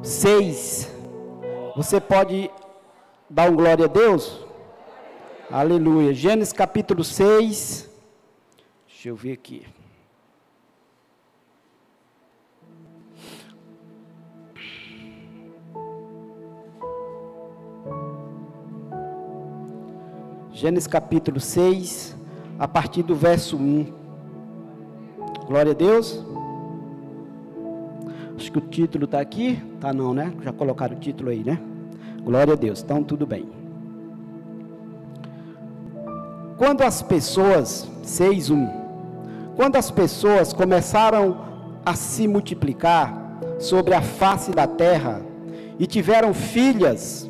6. Você pode dar um glória a Deus? Aleluia. Gênesis capítulo 6. Deixa eu ver aqui. Gênesis capítulo 6, a partir do verso 1. Glória a Deus. Acho que o título está aqui. Tá não, né? Já colocaram o título aí, né? Glória a Deus. Então, tudo bem. Quando as pessoas, 6:1, quando as pessoas começaram a se multiplicar sobre a face da terra e tiveram filhas,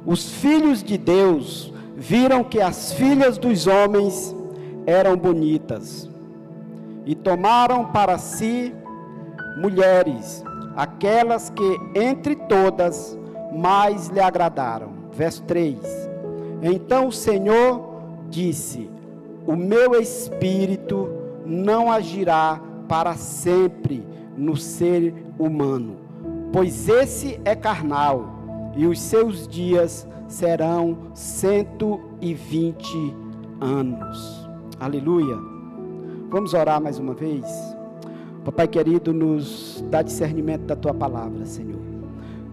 os filhos de Deus viram que as filhas dos homens eram bonitas e tomaram para si mulheres, aquelas que entre todas mais lhe agradaram. Verso 3. Então o Senhor disse: o meu espírito não agirá para sempre no ser humano, pois esse é carnal, e os seus dias serão 120 anos. Aleluia. Vamos orar mais uma vez. Papai querido, nos dá discernimento da Tua palavra, Senhor.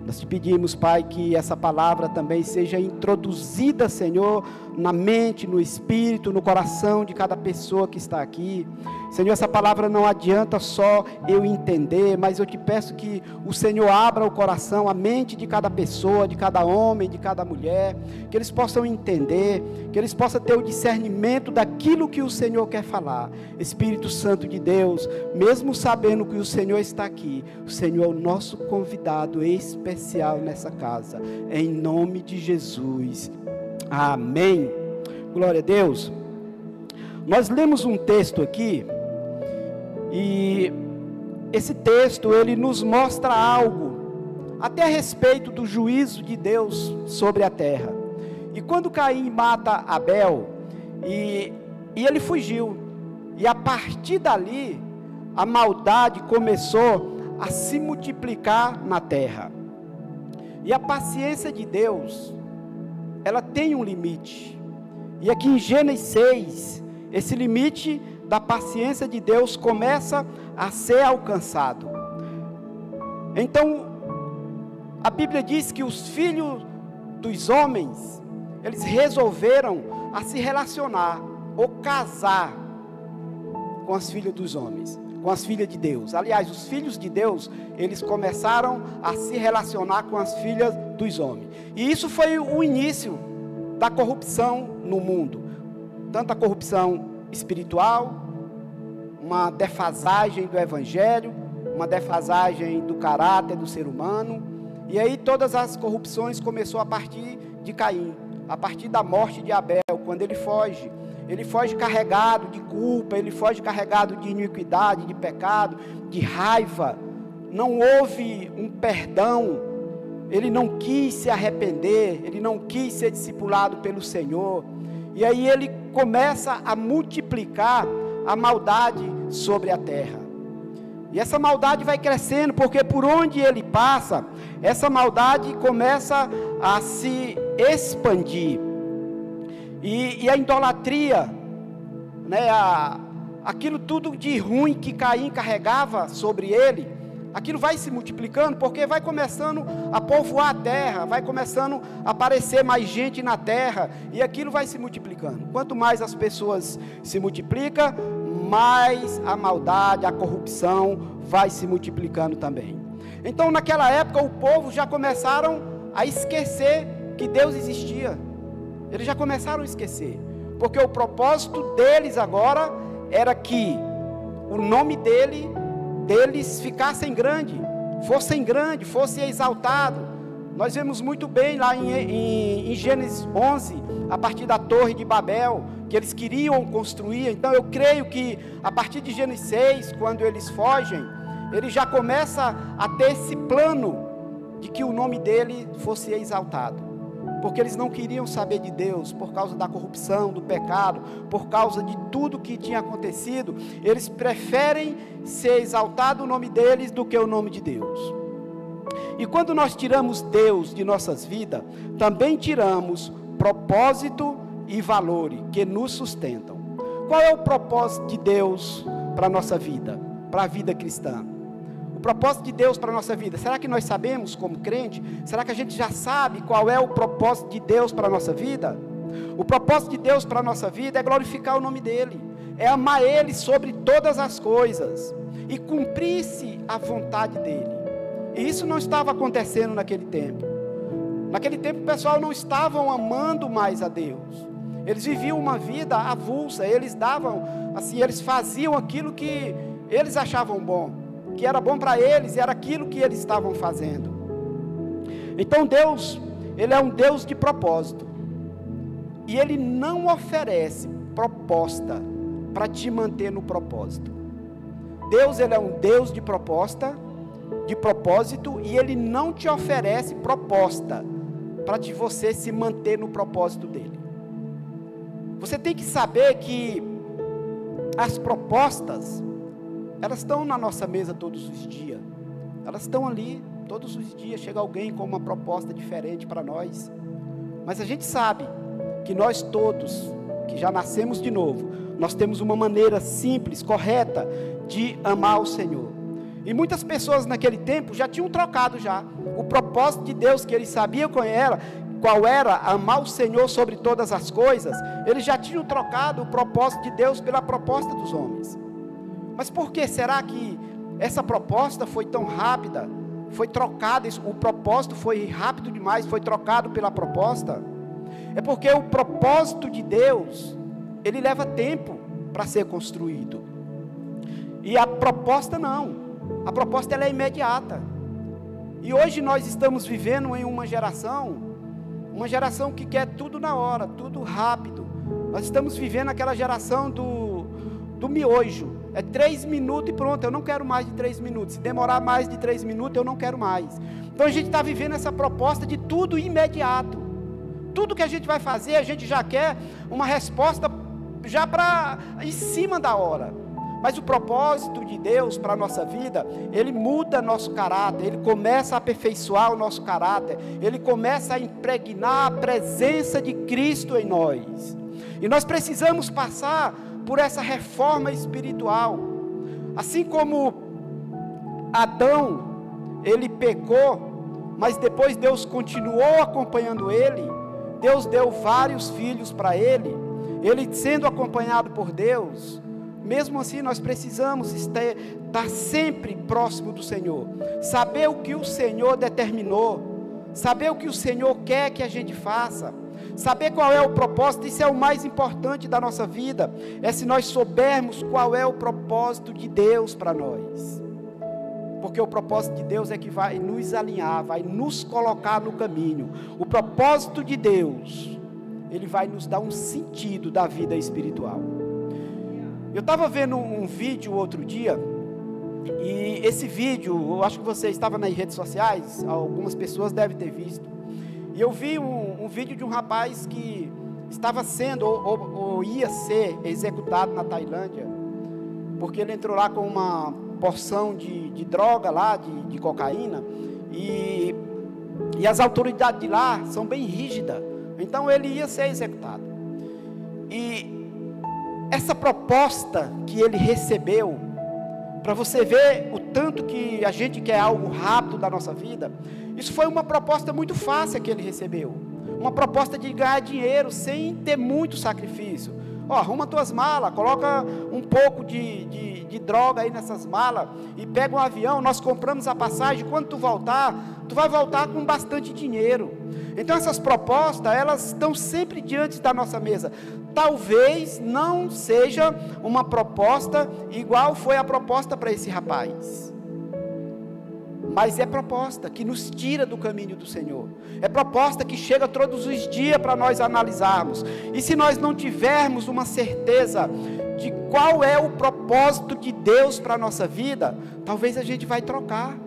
Nós te pedimos, Pai, que essa palavra também seja introduzida, Senhor, na mente, no espírito, no coração de cada pessoa que está aqui. Senhor, essa palavra não adianta só eu entender, mas eu te peço que o Senhor abra o coração, a mente de cada pessoa, de cada homem, de cada mulher, que eles possam entender, que eles possam ter o discernimento daquilo que o Senhor quer falar. Espírito Santo de Deus, mesmo sabendo que o Senhor está aqui, o Senhor é o nosso convidado especial nessa casa, em nome de Jesus, amém. Glória a Deus. Nós lemos um texto aqui, e esse texto ele nos mostra algo, até a respeito do juízo de Deus sobre a terra. E quando Caim mata Abel, e ele fugiu, e a partir dali, a maldade começou a se multiplicar na terra. E a paciência de Deus, ela tem um limite. E aqui em Gênesis 6, esse limite da paciência de Deus começa a ser alcançado. Então, a Bíblia diz que os filhos dos homens, eles resolveram a se relacionar, ou casar, com as filhas dos homens, com as filhas de Deus. Aliás, os filhos de Deus, eles começaram a se relacionar com as filhas dos homens. E isso foi o início da corrupção no mundo. Tanto a corrupção espiritual, uma defasagem do evangelho, uma defasagem do caráter do ser humano. E aí todas as corrupções começou a partir de Caim, a partir da morte de Abel, quando ele foge carregado de culpa, ele foge carregado de iniquidade, de pecado, de raiva. Não houve um perdão, ele não quis se arrepender, ele não quis ser discipulado pelo Senhor. E aí ele começa a multiplicar a maldade sobre a terra. E essa maldade vai crescendo, porque por onde ele passa, essa maldade começa a se expandir. E a idolatria, né, aquilo tudo de ruim que Caim carregava sobre ele, aquilo vai se multiplicando, porque vai começando a povoar a terra, vai começando a aparecer mais gente na terra, e aquilo vai se multiplicando. Quanto mais as pessoas se multiplicam, mais a maldade, a corrupção vai se multiplicando também. Então naquela época o povo já começaram a esquecer que Deus existia. Eles já começaram a esquecer, porque o propósito deles agora era que o nome deles ficassem grande, fosse exaltado. Nós vemos muito bem lá em Gênesis 11, a partir da torre de Babel, que eles queriam construir. Então eu creio que a partir de Gênesis 6, quando eles fogem, ele já começa a ter esse plano de que o nome dele fosse exaltado, porque eles não queriam saber de Deus, por causa da corrupção, do pecado, por causa de tudo que tinha acontecido. Eles preferem ser exaltado o nome deles do que o nome de Deus. E quando nós tiramos Deus de nossas vidas, também tiramos propósito e valores que nos sustentam. Qual é o propósito de Deus para a nossa vida, para a vida cristã? O propósito de Deus para a nossa vida, será que nós sabemos como crente? Será que a gente já sabe qual é o propósito de Deus para a nossa vida? O propósito de Deus para a nossa vida é glorificar o nome dEle, é amar Ele sobre todas as coisas e cumprir-se a vontade dEle. E isso não estava acontecendo naquele tempo. Naquele tempo o pessoal não estavam amando mais a Deus. Eles viviam uma vida avulsa, eles davam, assim, eles faziam aquilo que eles achavam bom, que era bom para eles, e era aquilo que eles estavam fazendo. Então Deus, Ele é um Deus de propósito, e Ele não oferece proposta para te manter no propósito. Deus, Ele é um Deus de proposta, de propósito, e Ele não te oferece proposta para você se manter no propósito dEle. Você tem que saber que as propostas, elas estão na nossa mesa todos os dias. Elas estão ali, todos os dias chega alguém com uma proposta diferente para nós. Mas a gente sabe que nós todos, que já nascemos de novo, nós temos uma maneira simples, correta, de amar o Senhor. E muitas pessoas naquele tempo já tinham trocado já o propósito de Deus, que eles sabiam qual era amar o Senhor sobre todas as coisas. Eles já tinham trocado o propósito de Deus pela proposta dos homens. Mas por que será que essa proposta foi tão rápida? Foi trocada, o propósito foi rápido demais, foi trocado pela proposta? É porque o propósito de Deus, ele leva tempo para ser construído. E a proposta não. A proposta ela é imediata. E hoje nós estamos vivendo em uma geração que quer tudo na hora, tudo rápido. Nós estamos vivendo aquela geração do miojo. É 3 minutos e pronto, eu não quero mais de 3 minutos. Se demorar mais de 3 minutos, eu não quero mais. Então a gente está vivendo essa proposta de tudo imediato. Tudo que a gente vai fazer, a gente já quer uma resposta já em cima da hora. Mas o propósito de Deus para a nossa vida, Ele muda nosso caráter, Ele começa a aperfeiçoar o nosso caráter, Ele começa a impregnar a presença de Cristo em nós. E nós precisamos passar por essa reforma espiritual. Assim como Adão, ele pecou, mas depois Deus continuou acompanhando ele, Deus deu vários filhos para ele sendo acompanhado por Deus. Mesmo assim, nós precisamos estar sempre próximo do Senhor, saber o que o Senhor determinou, saber o que o Senhor quer que a gente faça, saber qual é o propósito. Isso é o mais importante da nossa vida, é se nós soubermos qual é o propósito de Deus para nós, porque o propósito de Deus é que vai nos alinhar, vai nos colocar no caminho. O propósito de Deus, Ele vai nos dar um sentido da vida espiritual. Eu estava vendo um vídeo outro dia, e esse vídeo, eu acho que você estava nas redes sociais, algumas pessoas devem ter visto, e eu vi um vídeo de um rapaz que estava sendo, ou ia ser executado na Tailândia, porque ele entrou lá com uma porção de droga lá, de cocaína, e as autoridades de lá são bem rígidas, então ele ia ser executado. E essa proposta que ele recebeu, para você ver o tanto que a gente quer algo rápido da nossa vida, isso foi uma proposta muito fácil que ele recebeu, uma proposta de ganhar dinheiro sem ter muito sacrifício. Arruma tuas malas, coloca um pouco de droga aí nessas malas, e pega um avião, nós compramos a passagem, quando tu vai voltar com bastante dinheiro. Então essas propostas, elas estão sempre diante da nossa mesa. Talvez não seja uma proposta igual foi a proposta para esse rapaz, mas é proposta que nos tira do caminho do Senhor, é proposta que chega todos os dias para nós analisarmos. E se nós não tivermos uma certeza de qual é o propósito de Deus para a nossa vida, talvez a gente vai trocar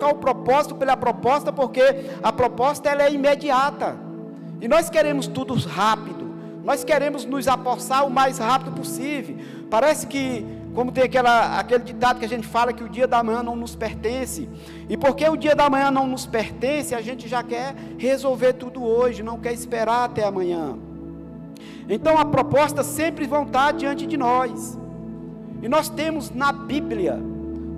o propósito pela proposta, porque a proposta ela é imediata, e nós queremos tudo rápido, nós queremos nos apossar o mais rápido possível. Parece que como tem aquele ditado que a gente fala que o dia da manhã não nos pertence. E porque o dia da manhã não nos pertence, a gente já quer resolver tudo hoje, não quer esperar até amanhã. Então a proposta sempre vão estar diante de nós. E nós temos na Bíblia,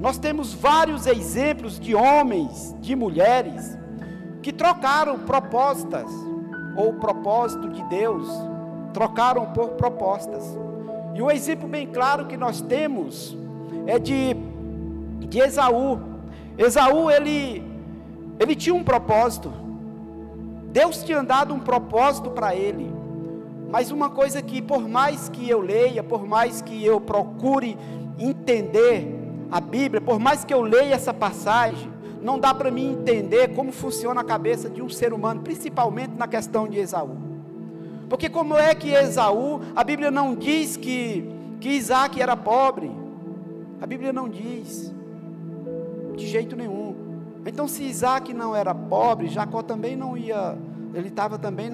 nós temos vários exemplos de homens, de mulheres, que trocaram propostas, ou propósito de Deus, trocaram por propostas. E o exemplo bem claro que nós temos é de Esaú. Esaú, ele tinha um propósito. Deus tinha dado um propósito para ele. Mas uma coisa que, por mais que eu leia, por mais que eu procure entender a Bíblia, por mais que eu leia essa passagem, não dá para mim entender como funciona a cabeça de um ser humano, principalmente na questão de Esaú. Porque como é que Esaú, a Bíblia não diz que Isaac era pobre, a Bíblia não diz, de jeito nenhum. Então se Isaac não era pobre, Jacó também não ia, ele estava também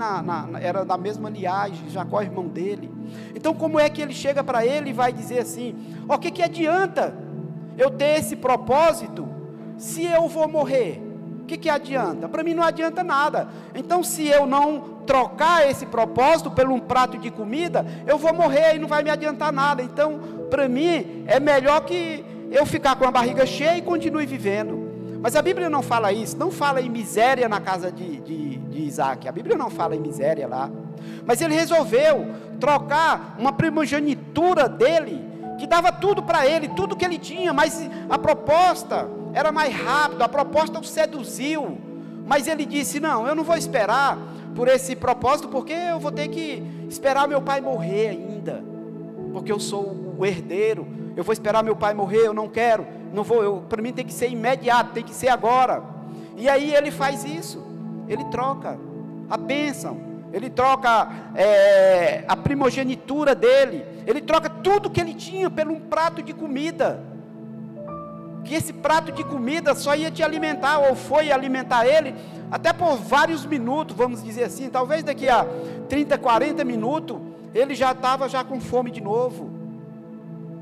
era da mesma linhagem, Jacó é irmão dele. Então como é que ele chega para ele e vai dizer assim, o que adianta eu ter esse propósito, se eu vou morrer? O que adianta? Para mim não adianta nada. Então se eu não trocar esse propósito por um prato de comida, eu vou morrer e não vai me adiantar nada. Então para mim é melhor que eu ficar com a barriga cheia e continue vivendo. Mas a Bíblia não fala isso, não fala em miséria na casa de Isaac, a Bíblia não fala em miséria lá. Mas ele resolveu trocar uma primogenitura dele, que dava tudo para ele, tudo que ele tinha, mas a proposta era mais rápida, a proposta o seduziu, mas ele disse, não, eu não vou esperar por esse propósito, porque eu vou ter que esperar meu pai morrer ainda, porque eu sou o herdeiro, eu vou esperar meu pai morrer, eu não quero, não vou, para mim tem que ser imediato, tem que ser agora. E aí ele faz isso, ele troca a bênção, ele troca a primogenitura dele, ele troca tudo que ele tinha por um prato de comida, que esse prato de comida só ia te alimentar, ou foi alimentar ele, até por vários minutos, vamos dizer assim, talvez daqui a 30, 40 minutos, ele já estava com fome de novo,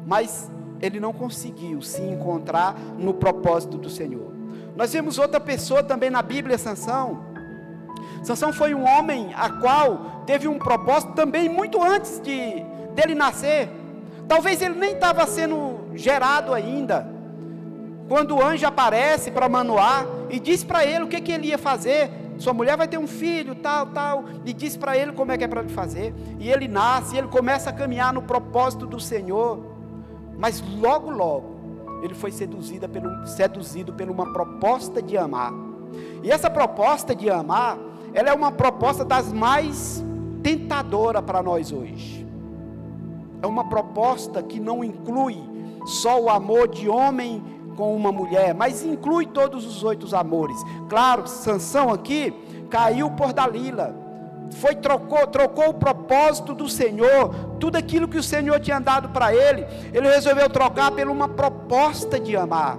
mas ele não conseguiu se encontrar no propósito do Senhor. Nós vemos outra pessoa também na Bíblia, Sansão. Sansão foi um homem a qual teve um propósito também muito antes dele nascer. Talvez ele nem estava sendo gerado ainda, quando o anjo aparece para Manoá e diz para ele o que ele ia fazer. Sua mulher vai ter um filho, tal, e diz para ele como é que é para ele fazer. E ele nasce, ele começa a caminhar no propósito do Senhor. Mas logo ele foi seduzido por uma proposta de amar. E essa proposta de amar, ela é uma proposta das mais tentadoras para nós hoje. É uma proposta que não inclui só o amor de homem com uma mulher, mas inclui todos os 8 amores. Claro, Sansão aqui caiu por Dalila, trocou o propósito do Senhor, tudo aquilo que o Senhor tinha dado para ele resolveu trocar por uma proposta de amar.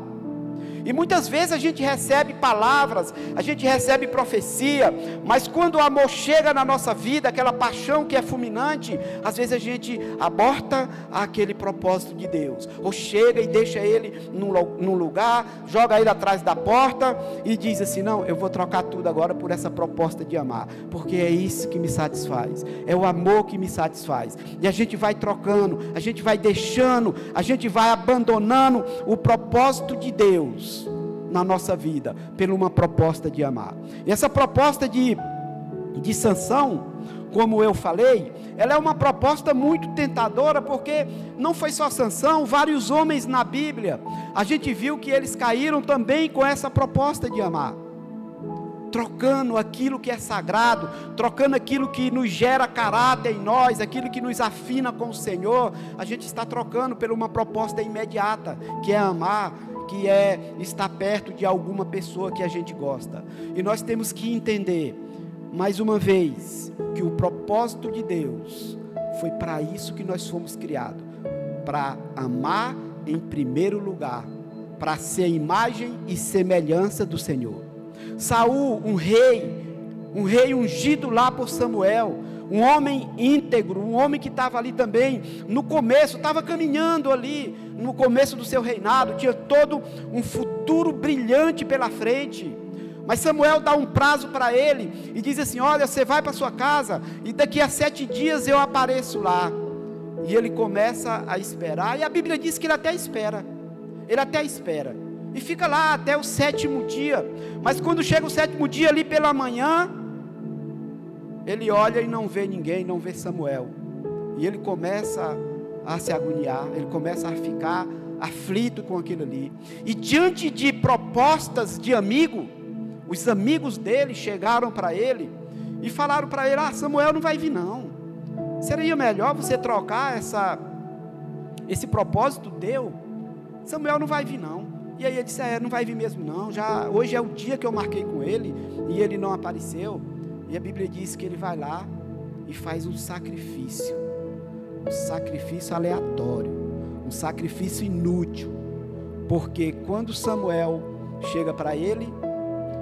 E muitas vezes a gente recebe palavras, a gente recebe profecia, mas quando o amor chega na nossa vida, aquela paixão que é fulminante, às vezes a gente aborta aquele propósito de Deus, ou chega e deixa ele num lugar, joga ele atrás da porta e diz assim, não, eu vou trocar tudo agora por essa proposta de amar, porque é isso que me satisfaz, é o amor que me satisfaz. E a gente vai trocando, a gente vai deixando, a gente vai abandonando o propósito de Deus na nossa vida, por uma proposta de amar. E essa proposta de Sansão, como eu falei, ela é uma proposta muito tentadora, porque não foi só Sansão, vários homens na Bíblia, a gente viu que eles caíram também com essa proposta de amar, trocando aquilo que é sagrado, trocando aquilo que nos gera caráter em nós, aquilo que nos afina com o Senhor, a gente está trocando por uma proposta imediata, que é amar, que é estar perto de alguma pessoa que a gente gosta. E nós temos que entender, mais uma vez, que o propósito de Deus foi para isso que nós fomos criados, para amar em primeiro lugar, para ser imagem e semelhança do Senhor. Saul, um rei ungido lá por Samuel, um homem íntegro, um homem que estava ali também, no começo, estava caminhando ali, no começo do seu reinado, tinha todo um futuro brilhante pela frente. Mas Samuel dá um prazo para ele e diz assim: olha, você vai para sua casa e daqui a 7 dias eu apareço lá. E ele começa a esperar, e a Bíblia diz que ele até espera, e fica lá até o 7º dia. Mas quando chega o 7º dia ali pela manhã, ele olha e não vê ninguém, não vê Samuel, e ele começa a se agoniar, ele começa a ficar aflito com aquilo ali, e diante de propostas de amigo, os amigos dele chegaram para ele, e falaram para ele: Samuel não vai vir não, seria melhor você trocar esse propósito deu, Samuel não vai vir não. E aí ele disse: não vai vir mesmo não, hoje é o dia que eu marquei com ele, e ele não apareceu. E a Bíblia diz que ele vai lá e faz um sacrifício aleatório, um sacrifício inútil, porque quando Samuel chega para ele,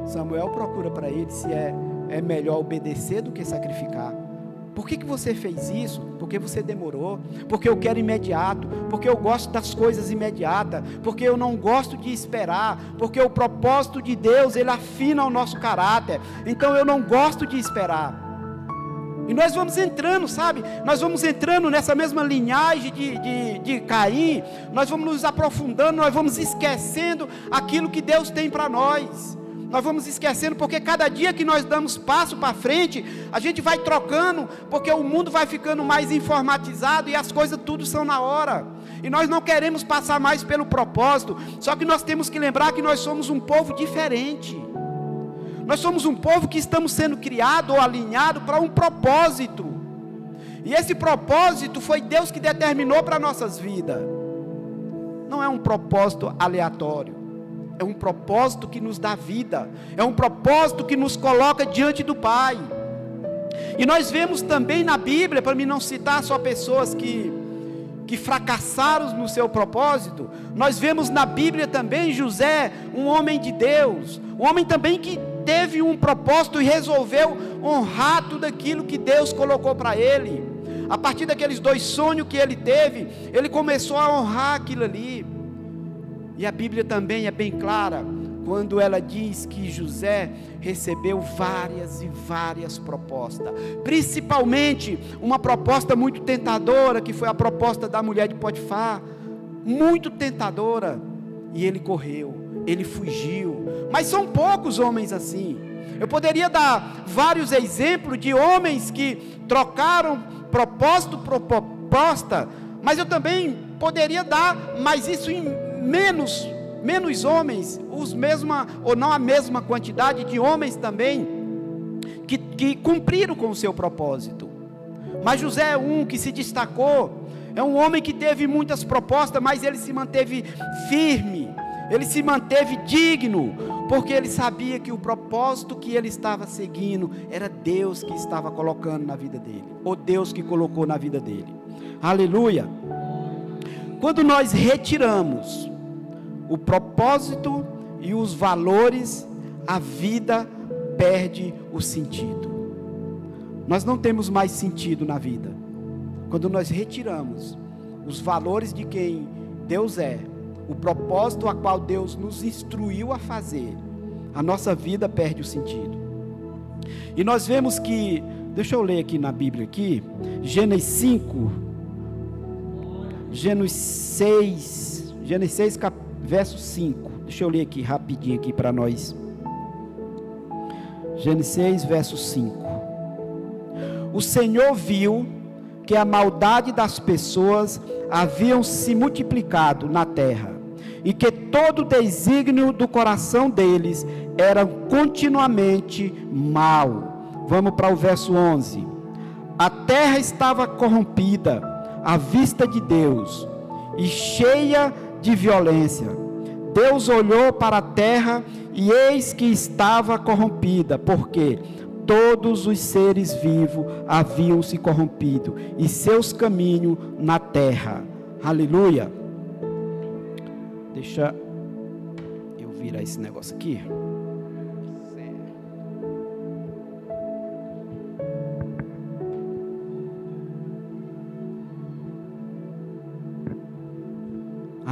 Samuel procura para ele se é melhor obedecer do que sacrificar. Por que você fez isso? Porque você demorou, porque eu quero imediato, porque eu gosto das coisas imediatas, porque eu não gosto de esperar, porque o propósito de Deus, ele afina o nosso caráter, então eu não gosto de esperar. E nós vamos entrando, sabe? Nós vamos entrando nessa mesma linhagem de Caim, nós vamos nos aprofundando, nós vamos esquecendo aquilo que Deus tem para nós. Nós vamos esquecendo, porque cada dia que nós damos passo para frente, a gente vai trocando, porque o mundo vai ficando mais informatizado e as coisas tudo são na hora. E nós não queremos passar mais pelo propósito, só que nós temos que lembrar que nós somos um povo diferente. Nós somos um povo que estamos sendo criado ou alinhado para um propósito. E esse propósito foi Deus que determinou para nossas vidas. Não é um propósito aleatório. É um propósito que nos dá vida, é um propósito que nos coloca diante do Pai. E nós vemos também na Bíblia, para mim não citar só pessoas que fracassaram no seu propósito, nós vemos na Bíblia também José, um homem de Deus, um homem também que teve um propósito e resolveu honrar tudo aquilo que Deus colocou para ele. A partir daqueles 2 sonhos que ele teve, ele começou a honrar aquilo ali. E a Bíblia também é bem clara, quando ela diz que José recebeu várias e várias propostas, principalmente uma proposta muito tentadora, que foi a proposta da mulher de Potifar, muito tentadora, e ele correu, ele fugiu. Mas são poucos homens assim. Eu poderia dar vários exemplos de homens que trocaram propósito por proposta, mas eu também poderia dar, mas isso em menos homens, ou não a mesma quantidade de homens também, que cumpriram com o seu propósito. Mas José é um que se destacou, é um homem que teve muitas propostas, mas ele se manteve firme, ele se manteve digno, porque ele sabia que o propósito que ele estava seguindo, era Deus que estava colocando na vida dele, ou Deus que colocou na vida dele. Aleluia! Quando nós retiramos o propósito e os valores, a vida perde o sentido. Nós não temos mais sentido na vida. Quando nós retiramos os valores de quem Deus é, o propósito a qual Deus nos instruiu a fazer, a nossa vida perde o sentido. E nós vemos que, deixa eu ler aqui na Bíblia aqui, Gênesis 5, Gênesis 6, verso 5, deixa eu ler aqui rapidinho aqui para nós, Gênesis 6, verso 5, o Senhor viu que a maldade das pessoas haviam se multiplicado na terra, e que todo o desígnio do coração deles era continuamente mal. Vamos para o verso 11, a terra estava corrompida à vista de Deus, e cheia de violência. Deus olhou para a terra, e eis que estava corrompida, porque todos os seres vivos haviam se corrompido, e seus caminhos na terra. Aleluia. Deixa eu virar esse negócio aqui.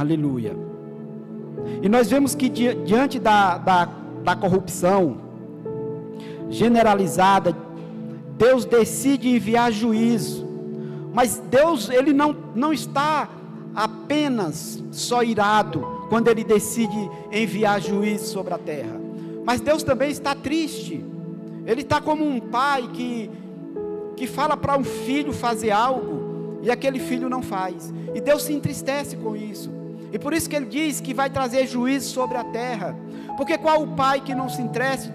Aleluia. E nós vemos que diante da corrupção generalizada, Deus decide enviar juízo. Mas Deus, Ele não está apenas só irado quando Ele decide enviar juízo sobre a terra. Mas Deus também está triste. Ele está como um pai que fala para um filho fazer algo e aquele filho não faz. E Deus se entristece com isso. E por isso que Ele diz que vai trazer juízo sobre a terra. Porque qual o pai que não se entristece,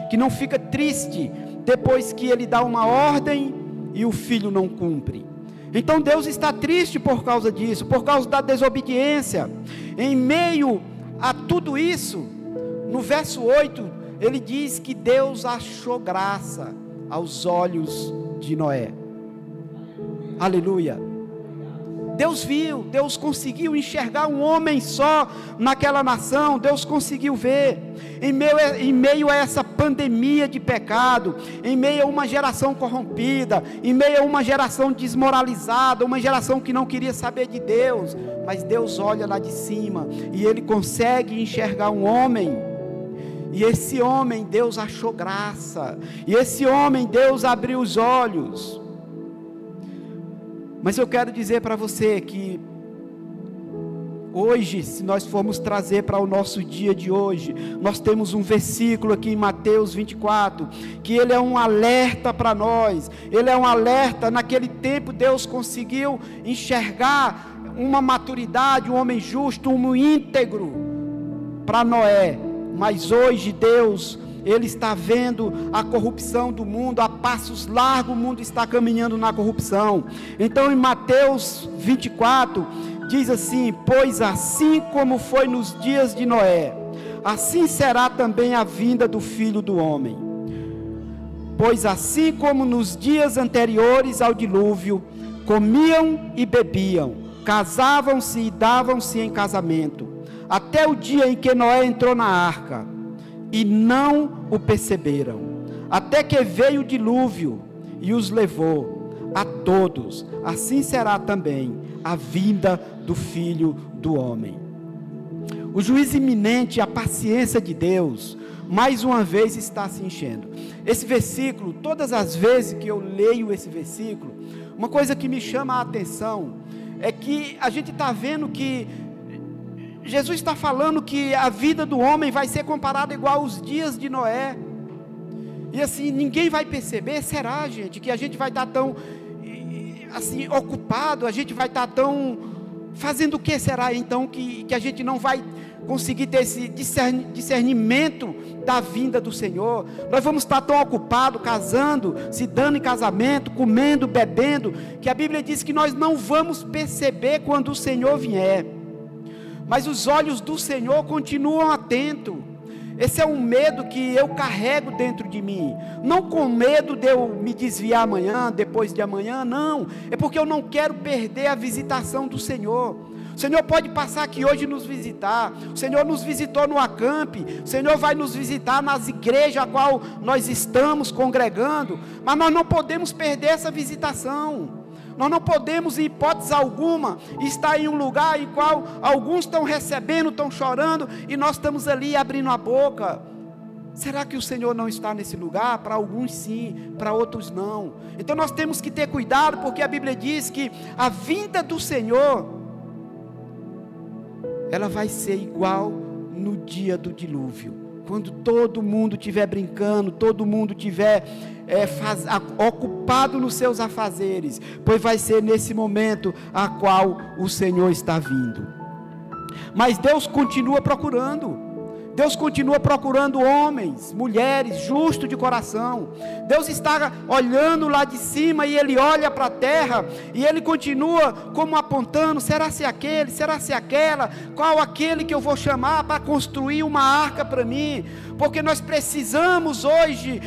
que não fica triste depois que ele dá uma ordem e o filho não cumpre? Então Deus está triste por causa disso, por causa da desobediência. Em meio a tudo isso, no verso 8, ele diz que Deus achou graça aos olhos de Noé. Aleluia. Deus viu, Deus conseguiu enxergar um homem só naquela nação. Deus conseguiu ver, em meio a essa pandemia de pecado, em meio a uma geração corrompida, em meio a uma geração desmoralizada, uma geração que não queria saber de Deus, mas Deus olha lá de cima, e Ele consegue enxergar um homem, e esse homem Deus achou graça, e esse homem Deus abriu os olhos. Mas eu quero dizer para você que hoje, se nós formos trazer para o nosso dia de hoje, nós temos um versículo aqui em Mateus 24, que ele é um alerta para nós. Ele é um alerta. Naquele tempo Deus conseguiu enxergar uma maturidade, um homem justo, um íntegro para Noé. Mas hoje Deus, Ele está vendo a corrupção do mundo, a passos largos o mundo está caminhando na corrupção. Então em Mateus 24, diz assim: pois assim como foi nos dias de Noé, assim será também a vinda do Filho do Homem. Pois assim como nos dias anteriores ao dilúvio, comiam e bebiam, casavam-se e davam-se em casamento, até o dia em que Noé entrou na arca, e não o perceberam, até que veio o dilúvio e os levou a todos. Assim será também a vinda do Filho do Homem. O juízo iminente, a paciência de Deus, mais uma vez está se enchendo. Esse versículo, todas as vezes que eu leio esse versículo, uma coisa que me chama a atenção é que a gente está vendo que Jesus está falando que a vida do homem vai ser comparada igual aos dias de Noé. E assim, ninguém vai perceber. Será, gente, que a gente vai estar tão assim, ocupado, a gente vai estar tão fazendo o que será então que a gente não vai conseguir ter esse discernimento da vinda do Senhor? Nós vamos estar tão ocupados, casando, se dando em casamento, comendo, bebendo, que a Bíblia diz que nós não vamos perceber quando o Senhor vier. Mas os olhos do Senhor continuam atentos. Esse é um medo que eu carrego dentro de mim. Não com medo de eu me desviar amanhã, depois de amanhã, não. É porque eu não quero perder a visitação do Senhor. O Senhor pode passar aqui hoje e nos visitar. O Senhor nos visitou no acampe. O Senhor vai nos visitar nas igrejas a qual nós estamos congregando. Mas nós não podemos perder essa visitação. Nós não podemos, em hipótese alguma, estar em um lugar em qual alguns estão recebendo, estão chorando, e nós estamos ali abrindo a boca. Será que o Senhor não está nesse lugar? Para alguns sim, para outros não. Então nós temos que ter cuidado, porque a Bíblia diz que a vinda do Senhor, ela vai ser igual no dia do dilúvio. Quando todo mundo estiver brincando, todo mundo estiver ocupado nos seus afazeres, pois vai ser nesse momento a qual o Senhor está vindo. Mas Deus continua procurando. Deus continua procurando homens, mulheres, justos de coração. Deus está olhando lá de cima, e Ele olha para a terra, e Ele continua como apontando: será se aquele, será se aquela, qual aquele que eu vou chamar para construir uma arca para mim? Porque nós precisamos hoje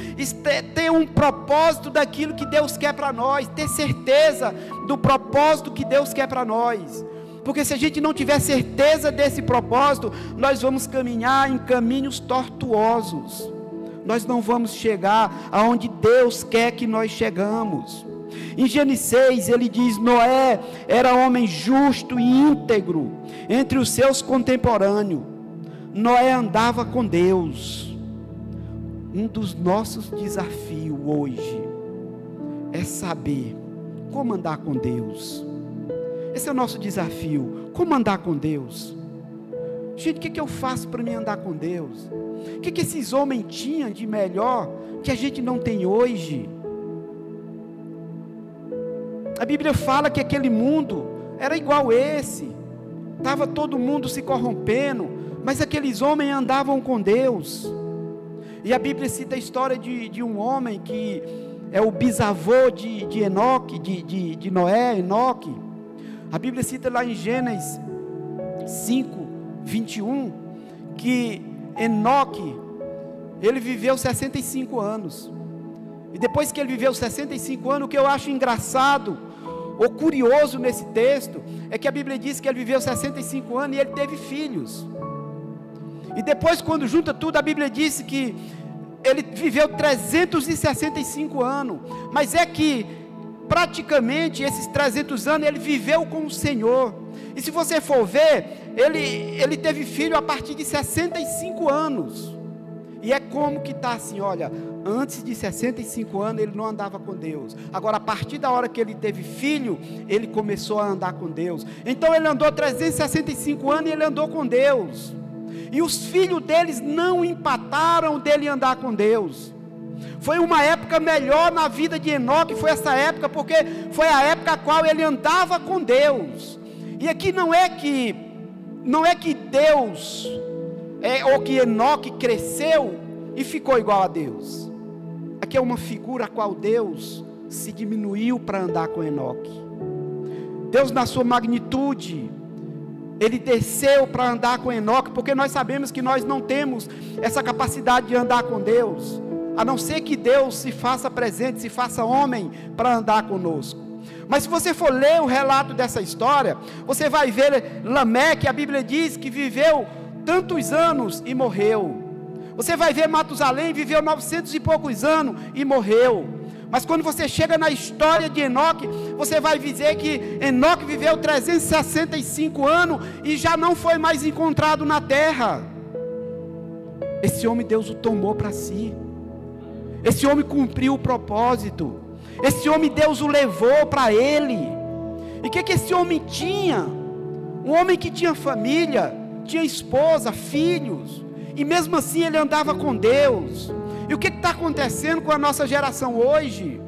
ter um propósito daquilo que Deus quer para nós, ter certeza do propósito que Deus quer para nós. Porque se a gente não tiver certeza desse propósito, nós vamos caminhar em caminhos tortuosos. Nós não vamos chegar aonde Deus quer que nós chegamos. Em Gênesis 6 ele diz: Noé era homem justo e íntegro entre os seus contemporâneos. Noé andava com Deus. Um dos nossos desafios hoje é saber como andar com Deus. Esse é o nosso desafio, como andar com Deus. Gente, o que eu faço para me andar com Deus? O que esses homens tinham de melhor que a gente não tem hoje? A Bíblia fala que aquele mundo era igual esse, estava todo mundo se corrompendo, mas aqueles homens andavam com Deus. E a Bíblia cita a história de um homem que é o bisavô de Enoque, de Noé, Enoque. A Bíblia cita lá em Gênesis 5, 21, que Enoque, ele viveu 65 anos, e depois que ele viveu 65 anos, o que eu acho engraçado, ou curioso nesse texto, é que a Bíblia diz que ele viveu 65 anos, e ele teve filhos, e depois quando junta tudo, a Bíblia diz que ele viveu 365 anos, mas é que, praticamente, esses 300 anos, ele viveu com o Senhor. E se você for ver, ele teve filho a partir de 65 anos, e é como que está assim, olha, antes de 65 anos, ele não andava com Deus, agora a partir da hora que ele teve filho, ele começou a andar com Deus. Então ele andou 365 anos, e ele andou com Deus, e os filhos deles não empataram dele andar com Deus. Foi uma época melhor na vida de Enoque, foi essa época, porque foi a época a qual ele andava com Deus. E aqui não é que Deus, ou que Enoque cresceu e ficou igual a Deus. Aqui é uma figura a qual Deus se diminuiu para andar com Enoque. Deus, na sua magnitude, ele desceu para andar com Enoque, porque nós sabemos que nós não temos essa capacidade de andar com Deus, a não ser que Deus se faça presente, se faça homem para andar conosco. Mas se você for ler o relato dessa história, você vai ver Lameque, a Bíblia diz que viveu tantos anos e morreu. Você vai ver Matusalém, viveu 900 e poucos anos e morreu. Mas quando você chega na história de Enoque, você vai dizer que Enoque viveu 365 anos e já não foi mais encontrado na terra. Esse homem Deus o tomou para si. Esse homem cumpriu o propósito. Esse homem Deus o levou para ele. E o que esse homem tinha? Um homem que tinha família, tinha esposa, filhos, e mesmo assim ele andava com Deus. E o que está acontecendo com a nossa geração hoje?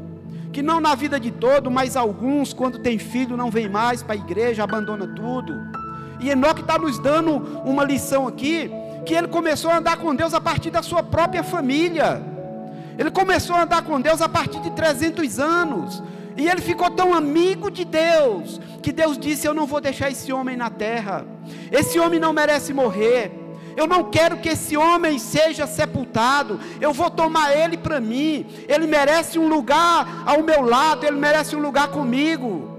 Que não na vida de todo, mas alguns, quando tem filho, não vem mais para a igreja, abandona tudo. E Enoque está nos dando uma lição aqui, que ele começou a andar com Deus a partir da sua própria família. Ele começou a andar com Deus a partir de 300 anos, e ele ficou tão amigo de Deus, que Deus disse: eu não vou deixar esse homem na terra, esse homem não merece morrer, eu não quero que esse homem seja sepultado, eu vou tomar ele para mim, ele merece um lugar ao meu lado, ele merece um lugar comigo.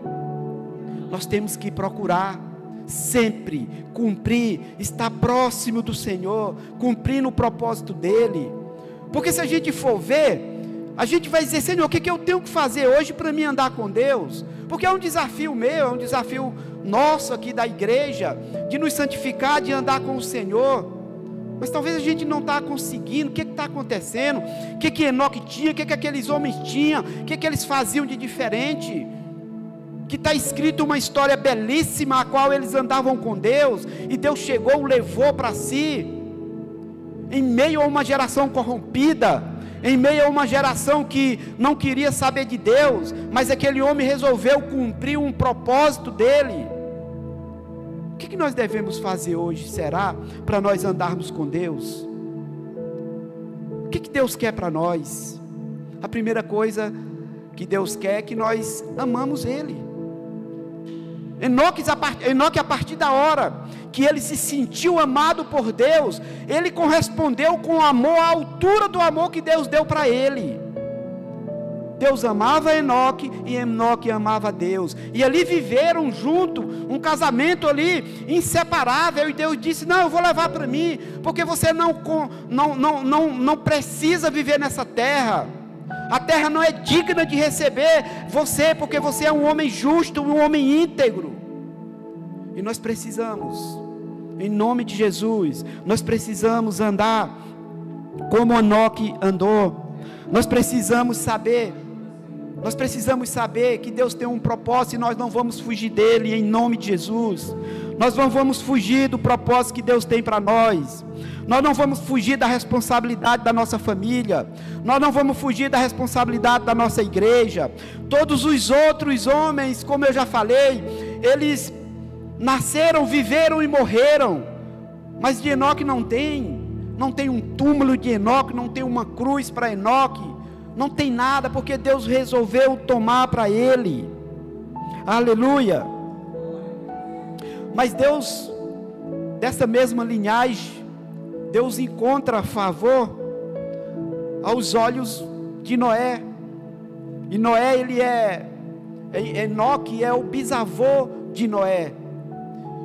Nós temos que procurar sempre cumprir, estar próximo do Senhor, cumprindo o propósito dele. Porque se a gente for ver, a gente vai dizer: Senhor, o que eu tenho que fazer hoje para mim andar com Deus? Porque é um desafio meu, é um desafio nosso aqui da igreja, de nos santificar, de andar com o Senhor. Mas talvez a gente não está conseguindo. O que está acontecendo? O que Enoque tinha? O que aqueles homens tinham? O que eles faziam de diferente? Que está escrito uma história belíssima, a qual eles andavam com Deus, e Deus chegou, o levou para si, em meio a uma geração corrompida, em meio a uma geração que não queria saber de Deus, mas aquele homem resolveu cumprir um propósito dele. O que nós devemos fazer hoje, será, para nós andarmos com Deus? O que Deus quer para nós? A primeira coisa que Deus quer é que nós amamos Ele. Enoque, a partir da hora que ele se sentiu amado por Deus, ele correspondeu com amor à altura do amor que Deus deu para ele. Deus amava Enoque e Enoque amava Deus, e ali viveram junto, um casamento ali inseparável, e Deus disse: não, eu vou levar para mim, porque você não precisa viver nessa terra, A terra não é digna de receber você, porque você é um homem justo, um homem íntegro. E nós precisamos, em nome de Jesus, nós precisamos andar como Enoque andou. Nós precisamos saber que Deus tem um propósito e nós não vamos fugir dele, em nome de Jesus. Nós não vamos fugir do propósito que Deus tem para nós. Nós não vamos fugir da responsabilidade da nossa família. Nós não vamos fugir da responsabilidade da nossa igreja. Todos os outros homens, como eu já falei, eles nasceram, viveram e morreram. Mas de Enoque não tem um túmulo de Enoque, não tem uma cruz para Enoque. Não tem nada, porque Deus resolveu tomar para ele. Aleluia. Mas Deus, dessa mesma linhagem, Deus encontra favor aos olhos de Noé. E Noé, Enoque é o bisavô de Noé.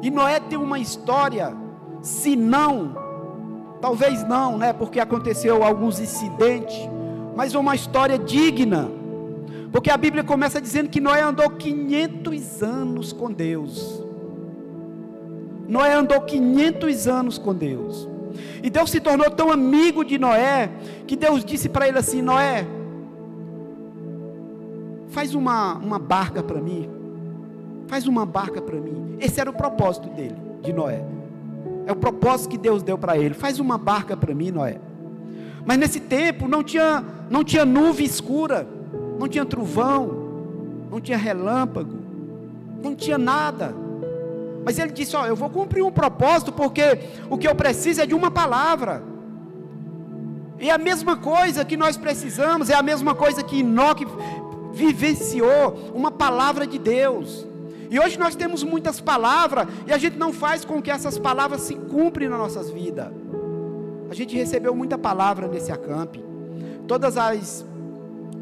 E Noé tem uma história, se não, talvez não, né, porque aconteceu alguns incidentes, mas uma história digna, porque a Bíblia começa dizendo que Noé andou 500 anos com Deus. Noé andou 500 anos com Deus, e Deus se tornou tão amigo de Noé, que Deus disse para ele assim: Noé, faz uma barca para mim, faz uma barca para mim. Esse era o propósito dele, de Noé, é o propósito que Deus deu para ele: faz uma barca para mim, Noé. Mas nesse tempo não tinha nuvem escura, não tinha trovão, não tinha relâmpago, não tinha nada. Mas ele disse: eu vou cumprir um propósito, porque o que eu preciso é de uma palavra. E a mesma coisa que nós precisamos, é a mesma coisa que Enoque vivenciou, uma palavra de Deus. E hoje nós temos muitas palavras, e a gente não faz com que essas palavras se cumprem nas nossas vidas. A gente recebeu muita palavra nesse acampe. Todas as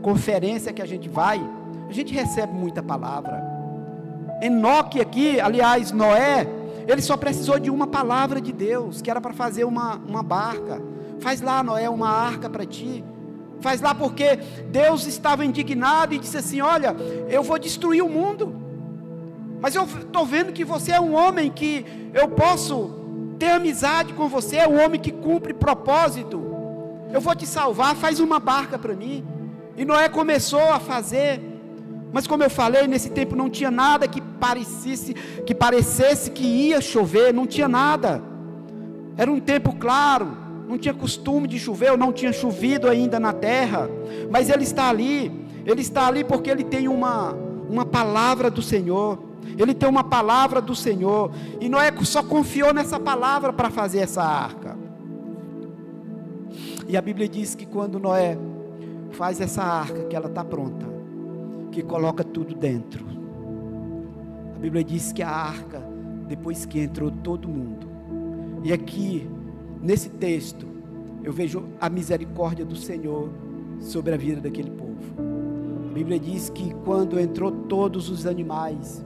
conferências que a gente vai, a gente recebe muita palavra. Enoque aqui, aliás, Noé, ele só precisou de uma palavra de Deus, que era para fazer uma barca. Faz lá, Noé, uma arca para ti. Faz lá, porque Deus estava indignado e disse assim: olha, eu vou destruir o mundo, mas eu estou vendo que você é um homem que eu posso ter amizade com você, é um homem que cumpre propósito, eu vou te salvar, faz uma barca para mim. E Noé começou a fazer, mas como eu falei, nesse tempo não tinha nada que parecesse que ia chover, não tinha nada, era um tempo claro, não tinha costume de chover, ou não tinha chovido ainda na terra, mas ele está ali porque ele tem uma palavra do Senhor. Ele tem uma palavra do Senhor, e Noé só confiou nessa palavra para fazer essa arca. E a Bíblia diz que quando Noé faz essa arca, que ela está pronta, que coloca tudo dentro, a Bíblia diz que a arca, depois que entrou todo mundo, e aqui nesse texto eu vejo a misericórdia do Senhor sobre a vida daquele povo. A Bíblia diz que quando entrou todos os animais,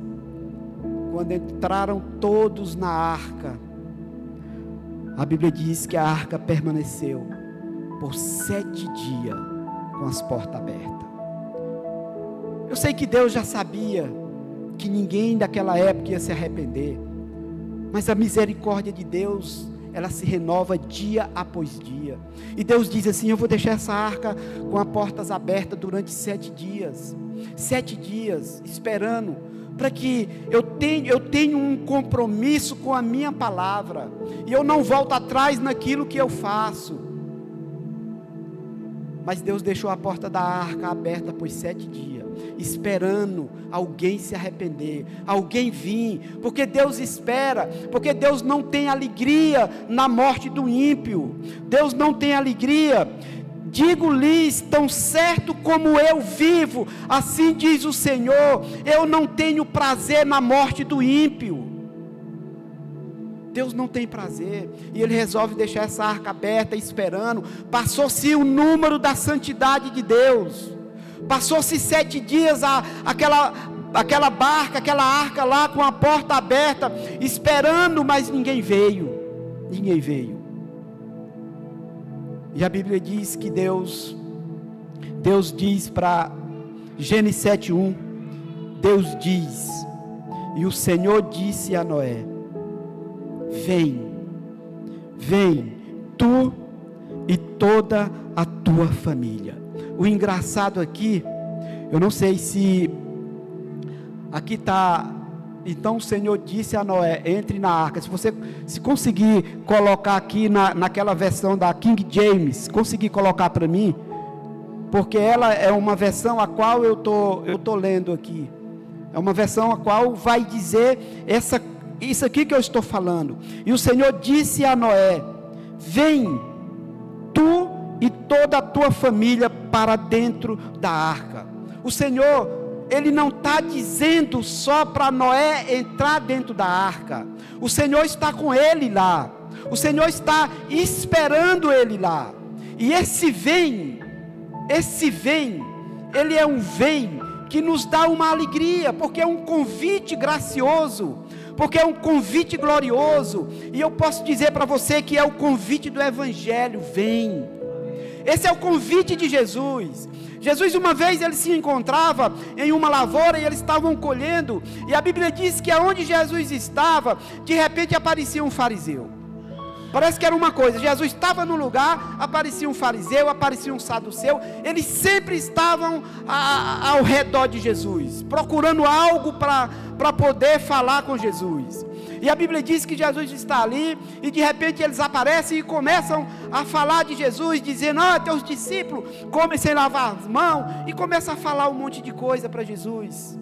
quando entraram todos na arca, a Bíblia diz que a arca permaneceu por 7 dias com as portas abertas. Eu sei que Deus já sabia que ninguém daquela época ia se arrepender, mas a misericórdia de Deus, ela se renova dia após dia. E Deus diz assim: eu vou deixar essa arca com as portas abertas durante 7 dias. 7 dias, esperando, para que eu tenha um compromisso com a minha palavra, e eu não volto atrás naquilo que eu faço. Mas Deus deixou a porta da arca aberta por 7 dias, esperando alguém se arrepender, alguém vir, porque Deus espera, porque Deus não tem alegria na morte do ímpio, Deus não tem alegria. Digo-lhes, tão certo como eu vivo, assim diz o Senhor, eu não tenho prazer na morte do ímpio. Deus não tem prazer, e Ele resolve deixar essa arca aberta, esperando. Passou-se o número da santidade de Deus, passou-se 7 dias, aquela barca, aquela arca lá com a porta aberta, esperando, mas ninguém veio. E a Bíblia diz que Deus Deus diz para Gênesis 7:1, Deus diz, e o Senhor disse a Noé: vem, tu e toda a tua família. O engraçado aqui, eu não sei se aqui está, então o Senhor disse a Noé: entre na arca. Se você conseguir colocar aqui naquela versão da King James, conseguir colocar para mim, porque ela é uma versão a qual eu tô lendo aqui, é uma versão a qual vai dizer isso aqui que eu estou falando. E o Senhor disse a Noé: vem, tu e toda a tua família para dentro da arca. O Senhor, Ele não está dizendo só para Noé entrar dentro da arca. O Senhor está com ele lá. O Senhor está esperando ele lá. E esse vem, ele é um vem que nos dá uma alegria, porque é um convite gracioso, porque é um convite glorioso. E eu posso dizer para você que é o convite do Evangelho: vem. Esse é o convite de Jesus. Jesus, uma vez, ele se encontrava em uma lavoura e eles estavam colhendo, e a Bíblia diz que aonde Jesus estava, de repente aparecia um fariseu. Parece que era uma coisa: Jesus estava no lugar, aparecia um fariseu, aparecia um saduceu. Eles sempre estavam ao redor de Jesus, procurando algo para poder falar com Jesus. E a Bíblia diz que Jesus está ali, e de repente eles aparecem e começam a falar de Jesus, dizendo: teus discípulos comem sem lavar as mãos, e começam a falar um monte de coisa para Jesus.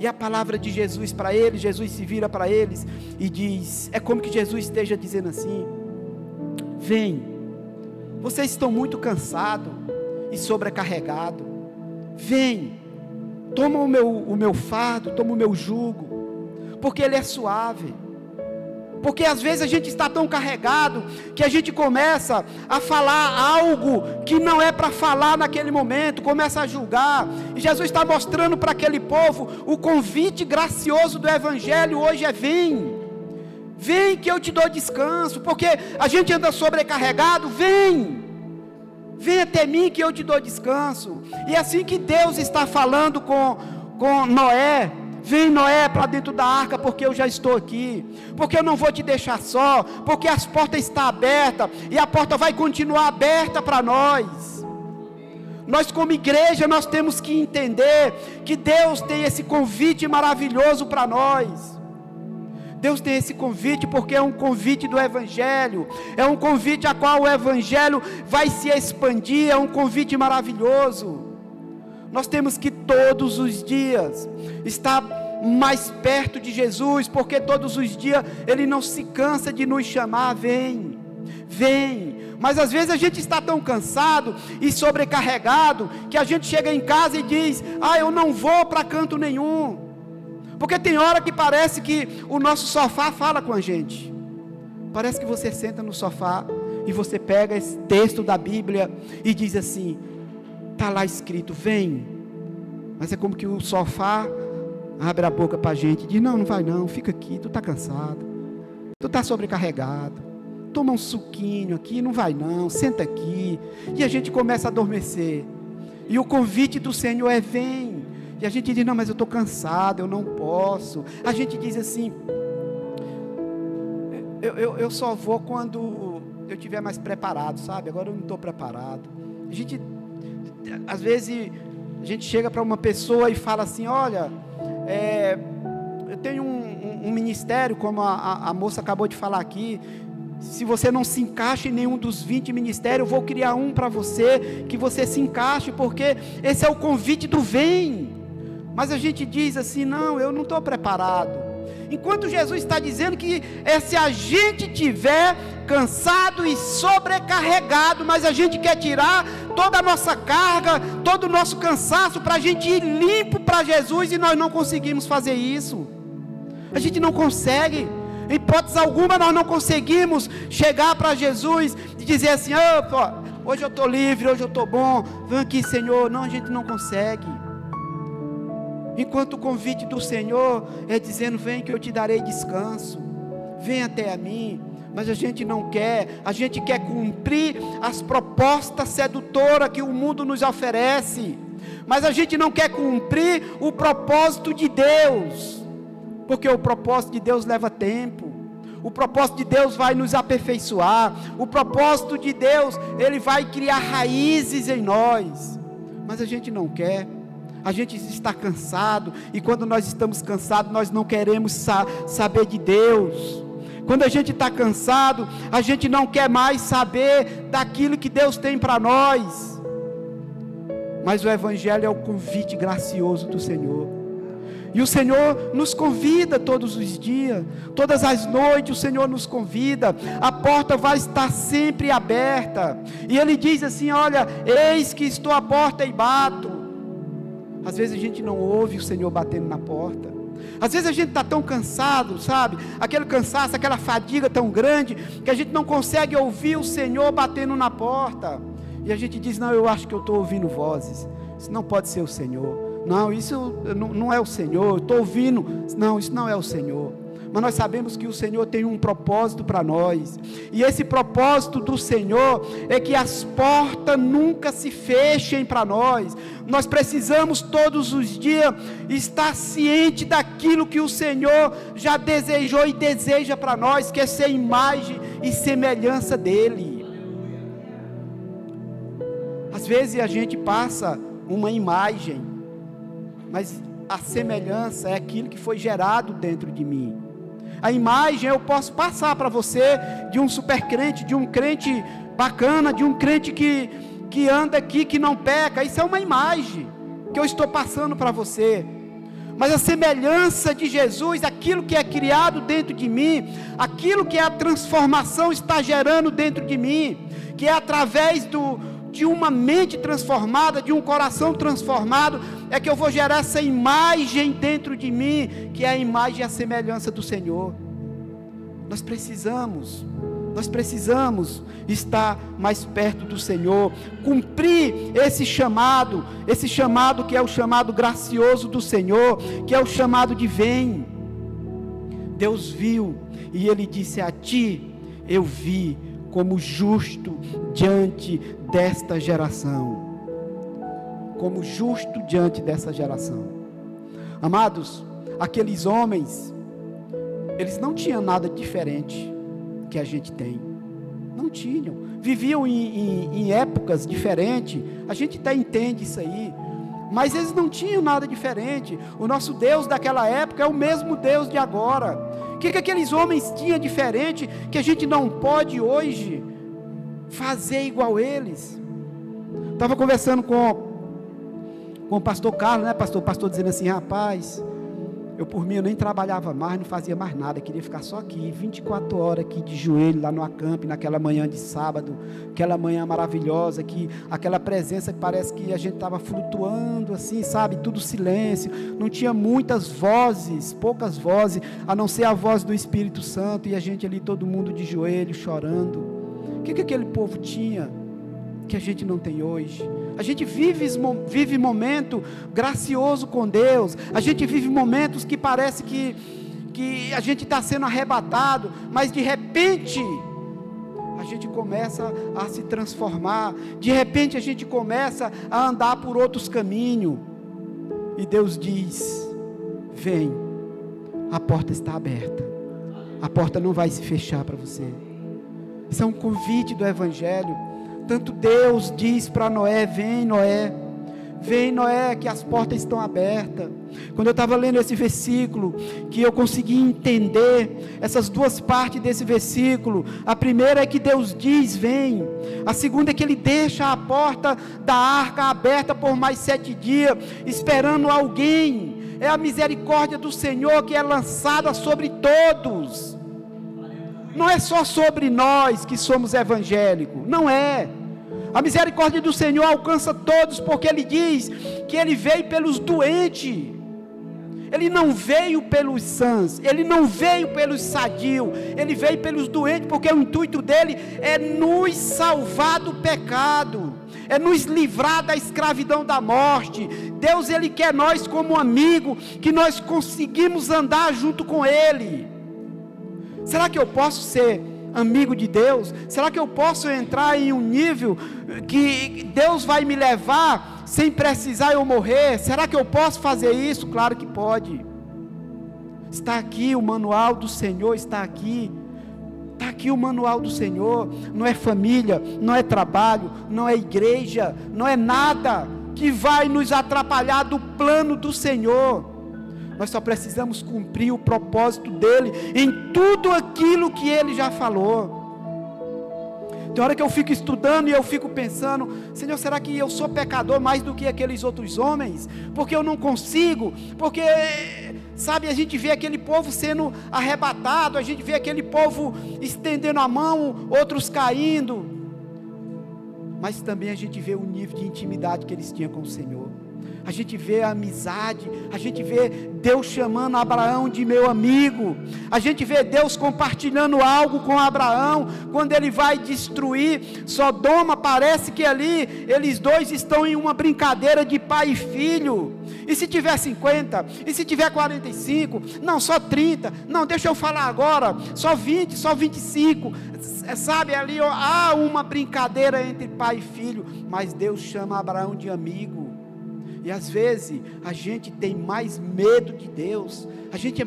E a palavra de Jesus para eles, Jesus se vira para eles e diz, é como que Jesus esteja dizendo assim: vem, vocês estão muito cansados e sobrecarregados, vem, toma o meu fardo, toma o meu jugo, porque ele é suave. Porque às vezes a gente está tão carregado que a gente começa a falar algo que não é para falar naquele momento, começa a julgar. E Jesus está mostrando para aquele povo o convite gracioso do Evangelho hoje é: vem, vem que eu te dou descanso. Porque a gente anda sobrecarregado, vem até mim que eu te dou descanso. E é assim que Deus está falando com Noé: vem, Noé, para dentro da arca, porque eu já estou aqui, porque eu não vou te deixar só, porque as portas estão abertas, e a porta vai continuar aberta para nós. Nós como igreja, nós temos que entender que Deus tem esse convite maravilhoso para nós. Deus tem esse convite porque é um convite do Evangelho, é um convite a qual o Evangelho vai se expandir, é um convite maravilhoso. Nós temos que todos os dias estar mais perto de Jesus, porque todos os dias Ele não se cansa de nos chamar: vem, vem. Mas às vezes a gente está tão cansado e sobrecarregado, que a gente chega em casa e diz: eu não vou para canto nenhum. Porque tem hora que parece que o nosso sofá fala com a gente. Parece que você senta no sofá e você pega esse texto da Bíblia e diz assim: está lá escrito, vem. Mas é como que o sofá abre a boca para a gente e diz: não vai não, fica aqui, tu está cansado, tu está sobrecarregado, toma um suquinho aqui, não vai não, senta aqui. E a gente começa a adormecer. E o convite do Senhor é: vem. E a gente diz: não, mas eu estou cansado, eu não posso. A gente diz assim: eu só vou quando eu estiver mais preparado, sabe? Agora eu não estou preparado. Às vezes a gente chega para uma pessoa e fala assim: olha, eu tenho um ministério, como a moça acabou de falar aqui. Se você não se encaixa em nenhum dos 20 ministérios, eu vou criar um para você, que você se encaixe, porque esse é o convite do vem. Mas a gente diz assim: não, eu não estou preparado. Enquanto Jesus está dizendo que se a gente tiver cansado e sobrecarregado, mas a gente quer tirar toda a nossa carga, todo o nosso cansaço, para a gente ir limpo para Jesus, e nós não conseguimos fazer isso. A gente não consegue, em hipótese alguma nós não conseguimos chegar para Jesus e dizer assim: hoje eu estou livre, hoje eu estou bom, vem aqui, Senhor. Não, a gente não consegue. Enquanto o convite do Senhor é dizendo: vem que eu te darei descanso, vem até a mim. mas a gente não quer. A gente quer cumprir as propostas sedutoras que o mundo nos oferece, mas a gente não quer cumprir o propósito de Deus, porque o propósito de Deus leva tempo. O propósito de Deus vai nos aperfeiçoar. O propósito de Deus, Ele vai criar raízes em nós, mas a gente não quer. A gente está cansado, e quando nós estamos cansados, nós não queremos saber de Deus. Quando a gente está cansado, a gente não quer mais saber daquilo que Deus tem para nós. Mas o Evangelho é o convite gracioso do Senhor, e o Senhor nos convida todos os dias, todas as noites o Senhor nos convida. A porta vai estar sempre aberta, e Ele diz assim: olha, eis que estou à porta e bato. Às vezes a gente não ouve o Senhor batendo na porta. Às vezes a gente está tão cansado, sabe? Aquele cansaço, aquela fadiga tão grande, que a gente não consegue ouvir o Senhor batendo na porta. E a gente diz: não, eu acho que eu estou ouvindo vozes. Isso não pode ser o Senhor. Não, isso não é o Senhor. Eu estou ouvindo. Não, isso não é o Senhor. Mas nós sabemos que o Senhor tem um propósito para nós, e esse propósito do Senhor é que as portas nunca se fechem para nós. Nós precisamos todos os dias estar ciente daquilo que o Senhor já desejou e deseja para nós, que é ser imagem e semelhança dEle. Às vezes a gente passa uma imagem, mas a semelhança é aquilo que foi gerado dentro de mim. A imagem eu posso passar para você de um super crente, de um crente bacana, de um crente que anda aqui, que não peca. Isso é uma imagem que eu estou passando para você. Mas a semelhança de Jesus, aquilo que é criado dentro de mim, aquilo que a transformação está gerando dentro de mim, que é através de uma mente transformada, de um coração transformado, é que eu vou gerar essa imagem dentro de mim, que é a imagem e a semelhança do Senhor. Nós precisamos estar mais perto do Senhor, cumprir esse chamado que é o chamado gracioso do Senhor, que é o chamado de vem. Deus viu, e Ele disse: a ti eu vi como justo diante desta geração. Como justo diante dessa geração. Amados, aqueles homens, eles não tinham nada diferente que a gente tem. Não tinham. Viviam em épocas diferentes. A gente até entende isso aí. Mas eles não tinham nada diferente. O nosso Deus daquela época é o mesmo Deus de agora. O que aqueles homens tinham diferente que a gente não pode hoje fazer igual eles? Estava conversando com o pastor Carlos, né, pastor? O pastor dizendo assim: rapaz, eu por mim eu nem trabalhava mais, não fazia mais nada, queria ficar só aqui, 24 horas aqui de joelho, lá no acampe, naquela manhã de sábado, aquela manhã maravilhosa, aquela presença que parece que a gente estava flutuando assim, sabe, tudo silêncio, não tinha muitas vozes, poucas vozes, a não ser a voz do Espírito Santo, e a gente ali, todo mundo de joelho, chorando. O que aquele povo tinha que a gente não tem hoje? A gente vive momento gracioso com Deus, a gente vive momentos que parece que a gente está sendo arrebatado, mas de repente a gente começa a se transformar, de repente a gente começa a andar por outros caminhos, e Deus diz: vem, a porta está aberta, a porta não vai se fechar para você. Isso é um convite do Evangelho. Tanto Deus diz para Noé: vem Noé, que as portas estão abertas. Quando eu estava lendo esse versículo, que eu consegui entender essas duas partes desse versículo. A primeira é que Deus diz: vem. A segunda é que Ele deixa a porta da arca aberta por mais 7 dias, esperando alguém. É a misericórdia do Senhor que é lançada sobre todos. Não é só sobre nós que somos evangélicos, não é. A misericórdia do Senhor alcança todos, porque Ele diz que Ele veio pelos doentes. Ele não veio pelos sãs, Ele não veio pelos sadios, Ele veio pelos doentes, porque o intuito dEle é nos salvar do pecado, é nos livrar da escravidão da morte. Deus, Ele quer nós como amigo, que nós conseguimos andar junto com Ele. Será que eu posso ser amigo de Deus? Será que eu posso entrar em um nível que Deus vai me levar sem precisar eu morrer? Será que eu posso fazer isso? Claro que pode. Está aqui o manual do Senhor, está aqui o manual do Senhor. Não é família, não é trabalho, não é igreja, não é nada que vai nos atrapalhar do plano do Senhor. Nós só precisamos cumprir o propósito dele em tudo aquilo que ele já falou. Tem hora que eu fico estudando e eu fico pensando: Senhor, será que eu sou pecador mais do que aqueles outros homens? Porque eu não consigo, porque, sabe, a gente vê aquele povo sendo arrebatado, a gente vê aquele povo estendendo a mão, outros caindo, mas também a gente vê o nível de intimidade que eles tinham com o Senhor. A gente vê a amizade, a gente vê Deus chamando Abraão de meu amigo, a gente vê Deus compartilhando algo com Abraão, quando ele vai destruir Sodoma. Parece que ali, eles dois estão em uma brincadeira de pai e filho. E se tiver 50, e se tiver 45, não, só 30, não, deixa eu falar agora, só 20, só 25, sabe, ali há uma brincadeira entre pai e filho, mas Deus chama Abraão de amigo. E às vezes a gente tem mais medo de Deus, a gente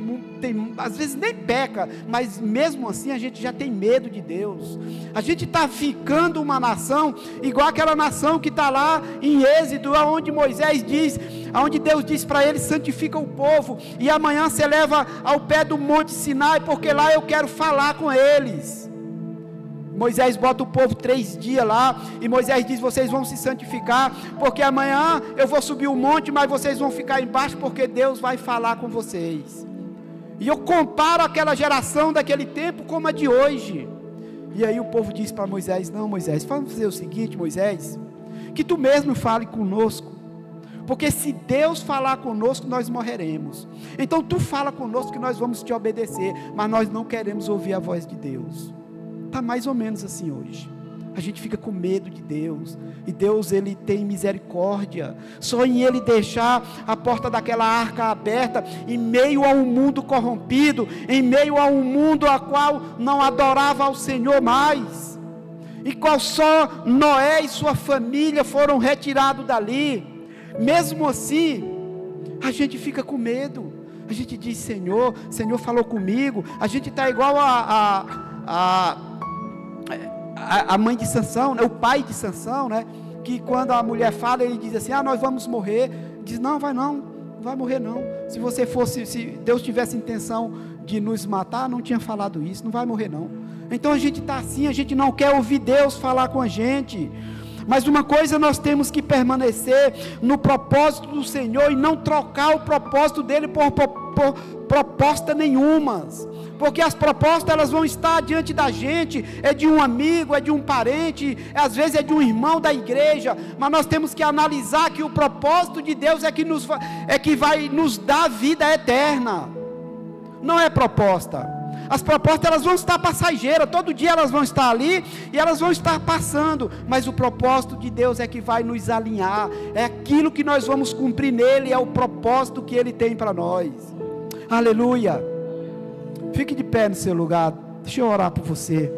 às vezes nem peca, mas mesmo assim a gente já tem medo de Deus. A gente está ficando uma nação igual aquela nação que está lá em Êxodo, onde Moisés diz, onde Deus diz para ele: santifica o povo, e amanhã você leva ao pé do monte Sinai, porque lá eu quero falar com eles. Moisés bota o povo 3 dias lá, e Moisés diz: vocês vão se santificar, porque amanhã eu vou subir o monte, mas vocês vão ficar embaixo, porque Deus vai falar com vocês. E eu comparo aquela geração daquele tempo como a de hoje. E aí o povo diz para Moisés: não, Moisés, vamos fazer o seguinte, Moisés, que tu mesmo fale conosco, porque se Deus falar conosco, nós morreremos. Então tu fala conosco que nós vamos te obedecer, mas nós não queremos ouvir a voz de Deus. Está mais ou menos assim hoje. A gente fica com medo de Deus, e Deus, ele tem misericórdia, só em ele deixar a porta daquela arca aberta, em meio a um mundo corrompido, em meio a um mundo a qual não adorava ao Senhor mais, e qual só Noé e sua família foram retirados dali. Mesmo assim, a gente fica com medo, a gente diz: Senhor falou comigo. A gente está igual a mãe de Sansão, né? O pai de Sansão, né? Que quando a mulher fala, ele diz assim: nós vamos morrer. Diz: não vai morrer não. Se Deus tivesse intenção de nos matar, não tinha falado isso, não vai morrer não. Então a gente está assim, a gente não quer ouvir Deus falar com a gente. Mas uma coisa nós temos que permanecer no propósito do Senhor, e não trocar o propósito dele por proposta nenhuma, porque as propostas, elas vão estar diante da gente, é de um amigo, é de um parente, às vezes é de um irmão da igreja, mas nós temos que analisar que o propósito de Deus é que vai nos dar vida eterna, não é proposta. As propostas, elas vão estar passageiras, todo dia elas vão estar ali, e elas vão estar passando, mas o propósito de Deus é que vai nos alinhar, é aquilo que nós vamos cumprir nele, é o propósito que ele tem para nós. Aleluia. Fique de pé no seu lugar, deixa eu orar por você.